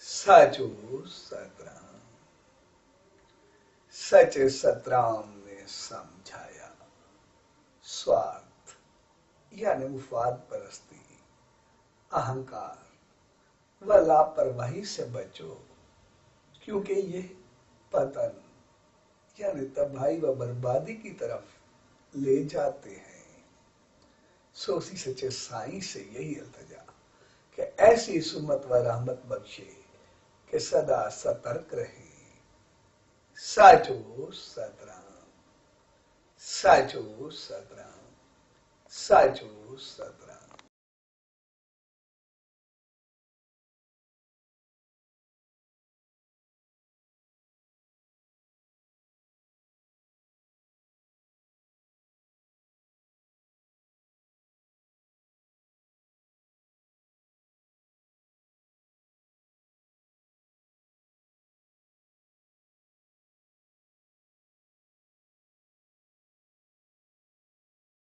साचो सतराम। सच सतराम ने समझाया, स्वार्थ यानी मुफाद परस्ती, अहंकार व लापरवाही से बचो, क्योंकि ये पतन यानी तबाही व बर्बादी की तरफ ले जाते हैं। सोसी सच्चे साईं से यही इल्तिजा कि ऐसी सुमत व रहमत बख्शे कि सदा सतर्क रहे। साचो सतराम, साचो सतराम, साचो सतराम।